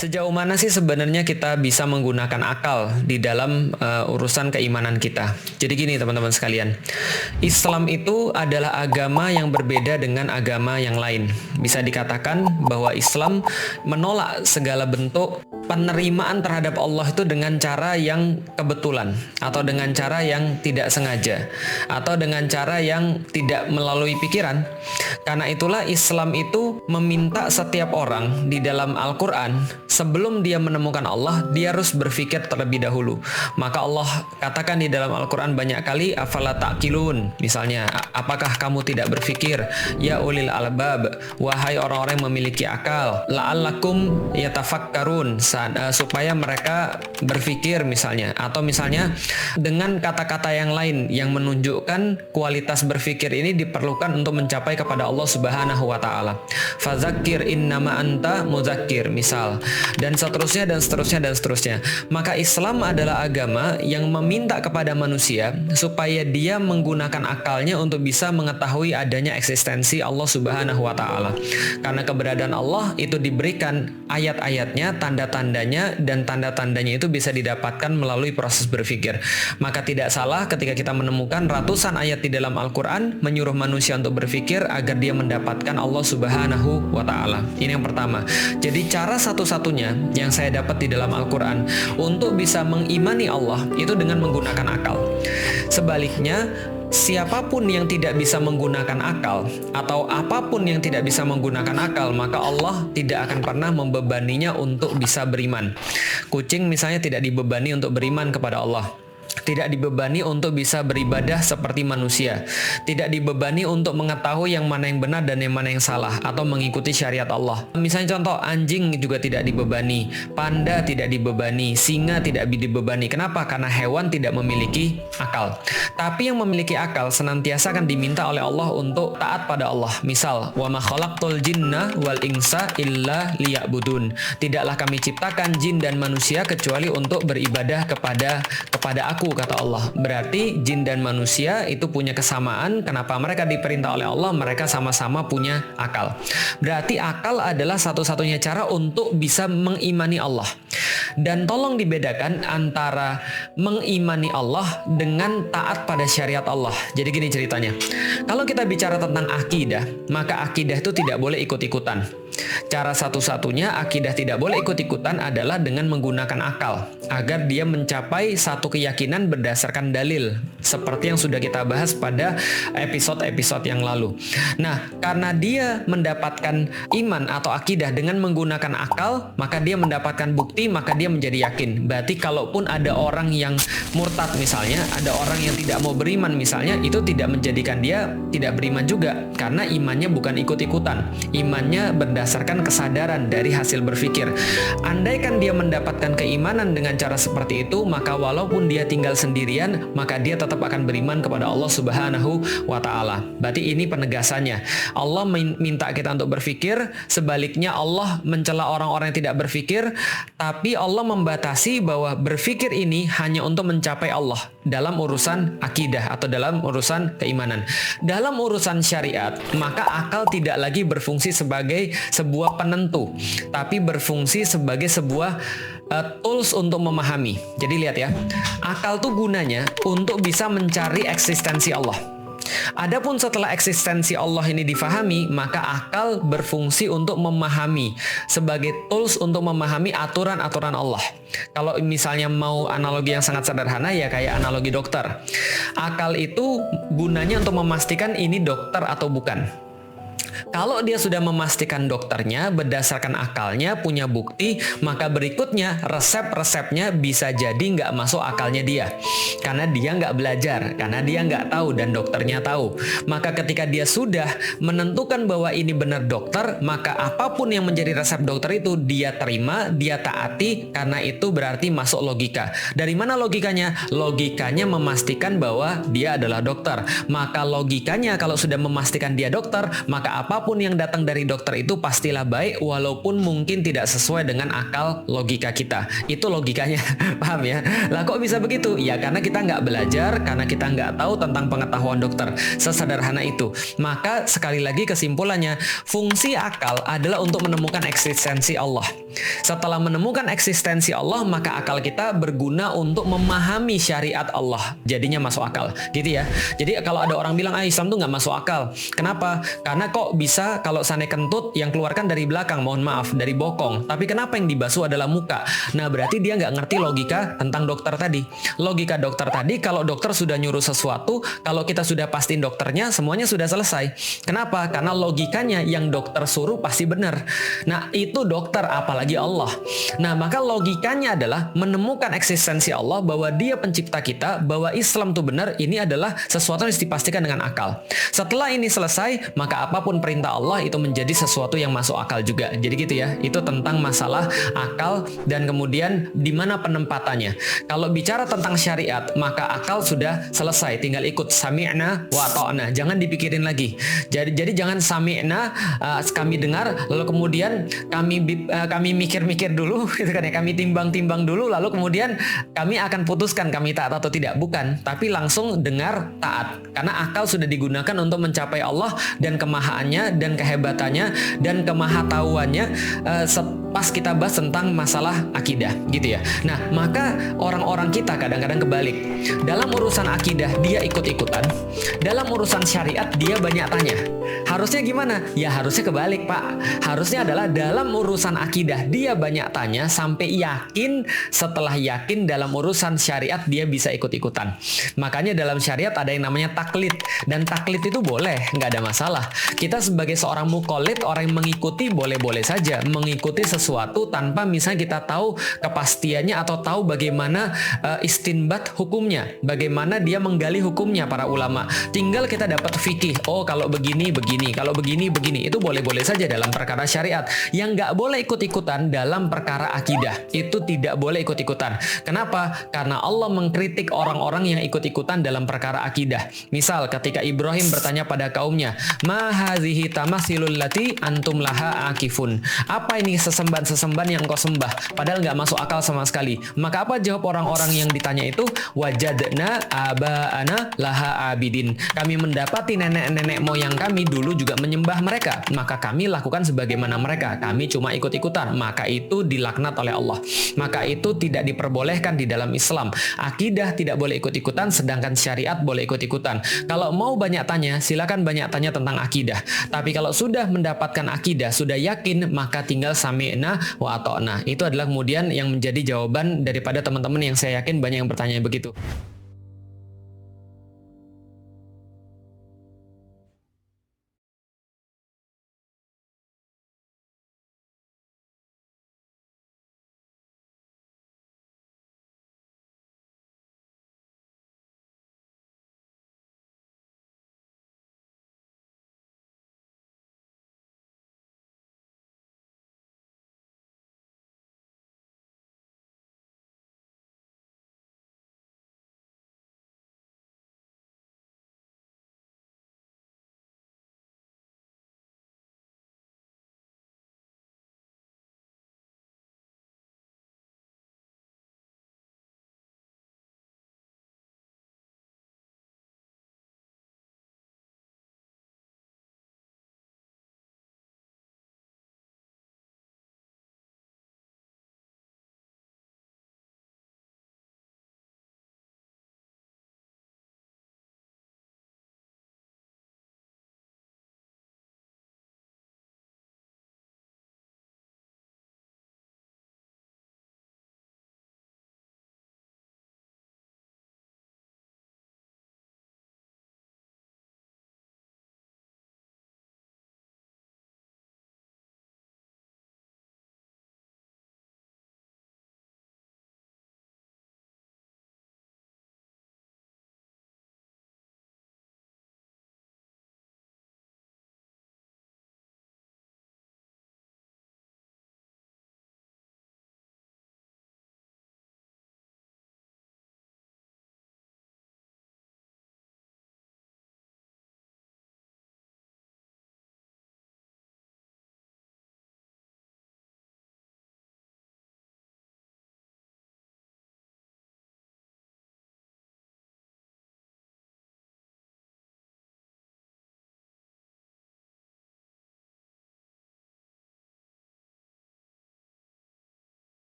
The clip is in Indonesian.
Sejauh mana sih sebenarnya kita bisa menggunakan akal di dalam urusan keimanan kita? Jadi gini teman-teman sekalian, Islam itu adalah agama yang berbeda dengan agama yang lain. Bisa dikatakan bahwa Islam menolak segala bentuk penerimaan terhadap Allah itu dengan cara yang kebetulan, atau dengan cara yang tidak sengaja, atau dengan cara yang tidak melalui pikiran. Karena itulah Islam itu meminta setiap orang di dalam Al-Quran, sebelum dia menemukan Allah, dia harus berpikir terlebih dahulu. Maka Allah katakan di dalam Al-Quran banyak kali, afala ta'qilun, misalnya, apakah kamu tidak berpikir, ya ulil albab, wahai orang-orang yang memiliki akal, la'allakum yatafakkarun, supaya mereka berpikir misalnya, atau misalnya dengan kata-kata yang lain yang menunjukkan kualitas berpikir ini diperlukan untuk mencapai kepada Allah Subhanahu wa taala. Fadzakir innama anta mudzakir, misal, dan seterusnya dan seterusnya dan seterusnya. Maka Islam adalah agama yang meminta kepada manusia supaya dia menggunakan akalnya untuk bisa mengetahui adanya eksistensi Allah Subhanahu wa taala. Karena keberadaan Allah itu diberikan ayat-ayatnya, tanda-tandanya, dan tanda-tandanya itu bisa didapatkan melalui proses berpikir. Maka tidak salah ketika kita menemukan ratusan ayat di dalam Al-Quran menyuruh manusia untuk berpikir agar dia mendapatkan Allah Subhanahu wa ta'ala. Ini yang pertama. Jadi cara satu-satunya yang saya dapat di dalam Al-Quran untuk bisa mengimani Allah itu dengan menggunakan akal. Sebaliknya, siapapun yang tidak bisa menggunakan akal, atau apapun yang tidak bisa menggunakan akal, maka Allah tidak akan pernah membebaninya untuk bisa beriman. Kucing misalnya tidak dibebani untuk beriman kepada Allah, tidak dibebani untuk bisa beribadah seperti manusia, tidak dibebani untuk mengetahui yang mana yang benar dan yang mana yang salah, atau mengikuti syariat Allah. Misalnya contoh, anjing juga tidak dibebani, panda tidak dibebani, singa tidak dibebani. Kenapa? Karena hewan tidak memiliki akal. Tapi yang memiliki akal senantiasa akan diminta oleh Allah untuk taat pada Allah. Misal, wa ma khalaqtul jinna wal insa illa liya'budun. Tidaklah kami ciptakan jin dan manusia kecuali untuk beribadah kepada aku, kata Allah. Berarti jin dan manusia itu punya kesamaan. Kenapa mereka diperintah oleh Allah? Mereka sama-sama punya akal. Berarti akal adalah satu-satunya cara untuk bisa mengimani Allah. Dan tolong dibedakan antara mengimani Allah dengan taat pada syariat Allah. Jadi gini ceritanya. Kalau kita bicara tentang akidah, maka akidah itu tidak boleh ikut-ikutan. Cara satu-satunya akidah tidak boleh ikut-ikutan adalah dengan menggunakan akal, agar dia mencapai satu keyakinan berdasarkan dalil, seperti yang sudah kita bahas pada episode-episode yang lalu. Nah, karena dia mendapatkan iman atau akidah dengan menggunakan akal, maka dia mendapatkan bukti, maka dia menjadi yakin. Berarti kalaupun ada orang yang murtad misalnya, ada orang yang tidak mau beriman misalnya, itu tidak menjadikan dia tidak beriman juga, karena imannya bukan ikut-ikutan. Imannya berdasarkan kesadaran dari hasil berpikir. Andaikan dia mendapatkan keimanan dengan cara seperti itu, maka walaupun dia tinggal sendirian, maka dia tetap akan beriman kepada Allah Subhanahu wa ta'ala. Berarti ini penegasannya. Allah minta kita untuk berpikir, sebaliknya Allah mencela orang-orang yang tidak berpikir, tapi Allah membatasi bahwa berpikir ini hanya untuk mencapai Allah dalam urusan akidah atau dalam urusan keimanan. Dalam urusan syariat, maka akal tidak lagi berfungsi sebagai sebuah penentu, tapi berfungsi sebagai sebuah tools untuk memahami. Jadi lihat ya, akal tuh gunanya untuk bisa mencari eksistensi Allah. Adapun setelah eksistensi Allah ini difahami, maka akal berfungsi untuk memahami, sebagai tools untuk memahami aturan-aturan Allah. Kalau misalnya mau analogi yang sangat sederhana, ya kayak analogi dokter. Akal itu gunanya untuk memastikan ini dokter atau bukan. Kalau dia sudah memastikan dokternya berdasarkan akalnya, punya bukti, maka berikutnya resep-resepnya bisa jadi nggak masuk akalnya dia. Karena dia nggak belajar, karena dia nggak tahu dan dokternya tahu. Maka ketika dia sudah menentukan bahwa ini benar dokter, maka apapun yang menjadi resep dokter itu dia terima, dia taati, karena itu berarti masuk logika. Dari mana logikanya? Logikanya memastikan bahwa dia adalah dokter. Maka logikanya kalau sudah memastikan dia dokter, maka apapun yang datang dari dokter itu pastilah baik, walaupun mungkin tidak sesuai dengan akal logika kita. Itu logikanya. Paham ya? Lah kok bisa begitu? Ya karena kita nggak belajar, karena kita nggak tahu tentang pengetahuan dokter. Sesederhana itu. Maka sekali lagi kesimpulannya, fungsi akal adalah untuk menemukan eksistensi Allah. Setelah menemukan eksistensi Allah, maka akal kita berguna untuk memahami syariat Allah. Jadinya masuk akal, gitu ya. Jadi kalau ada orang bilang, Islam tuh nggak masuk akal. Kenapa? Karena kok bisa kalau sana kentut yang keluarkan dari belakang, mohon maaf, dari bokong. Tapi kenapa yang dibasuh adalah muka? Nah, berarti dia nggak ngerti logika tentang dokter tadi. Logika dokter tadi, kalau dokter sudah nyuruh sesuatu, kalau kita sudah pastiin dokternya, semuanya sudah selesai. Kenapa? Karena logikanya yang dokter suruh pasti benar. Nah, itu dokter, apalagi Allah. Nah, maka logikanya adalah menemukan eksistensi Allah, bahwa dia pencipta kita, bahwa Islam itu benar, ini adalah sesuatu yang harus dipastikan dengan akal. Setelah ini selesai, maka apapun perintah Allah itu menjadi sesuatu yang masuk akal juga. Jadi gitu ya, itu tentang masalah akal dan kemudian di mana penempatannya. Kalau bicara tentang syariat, maka akal sudah selesai, tinggal ikut sami'na wa ta'na. Jangan dipikirin lagi. Jadi jangan sami'na, kami dengar, lalu kemudian kami mikir-mikir dulu, gitu kan ya, kami timbang-timbang dulu, lalu kemudian kami akan putuskan kami taat atau tidak. Bukan, tapi langsung dengar, taat. Karena akal sudah digunakan untuk mencapai Allah dan kemahaannya dan kehebatannya dan kemahatauannya, pas kita bahas tentang masalah akidah, gitu ya. Nah, maka orang-orang kita kadang-kadang kebalik. Dalam urusan akidah dia ikut-ikutan, dalam urusan syariat dia banyak tanya. Harusnya gimana? Ya harusnya kebalik, Pak. Harusnya adalah dalam urusan akidah dia banyak tanya sampai yakin, setelah yakin dalam urusan syariat dia bisa ikut-ikutan. Makanya dalam syariat ada yang namanya taklid, dan taklid itu boleh, nggak ada masalah. Kita sebagai seorang muqallid, orang yang mengikuti, boleh-boleh saja mengikuti sesuatu tanpa misalnya kita tahu kepastiannya atau tahu bagaimana istinbat hukumnya, bagaimana dia menggali hukumnya para ulama. Tinggal kita dapat fikih, oh kalau begini begini, kalau begini begini, itu boleh-boleh saja dalam perkara syariat. Yang nggak boleh ikut-ikutan dalam perkara akidah, itu tidak boleh ikut-ikutan. Kenapa? Karena Allah mengkritik orang-orang yang ikut-ikutan dalam perkara akidah. Misal ketika Ibrahim bertanya pada kaumnya, ma hazihi tamasilul lati antum laha akifun. Apa ini sesembahan-sesembahan yang kau sembah? Padahal nggak masuk akal sama sekali. Maka apa jawab orang-orang yang ditanya itu? Wajadna aba'ana laha abidin. Kami mendapati nenek-nenek moyang kami dulu juga menyembah mereka. Maka kami lakukan sebagaimana mereka. Kami cuma ikut-ikutan. Maka itu dilaknat oleh Allah. Maka itu tidak diperbolehkan di dalam Islam. Akidah tidak boleh ikut-ikutan, sedangkan syariat boleh ikut-ikutan. Kalau mau banyak tanya, silakan banyak tanya tentang akidah. Tapi kalau sudah mendapatkan akidah, sudah yakin, maka tinggal sami'na wa ata'na. Itu adalah kemudian yang menjadi jawaban daripada teman-teman yang saya yakin banyak yang bertanya begitu.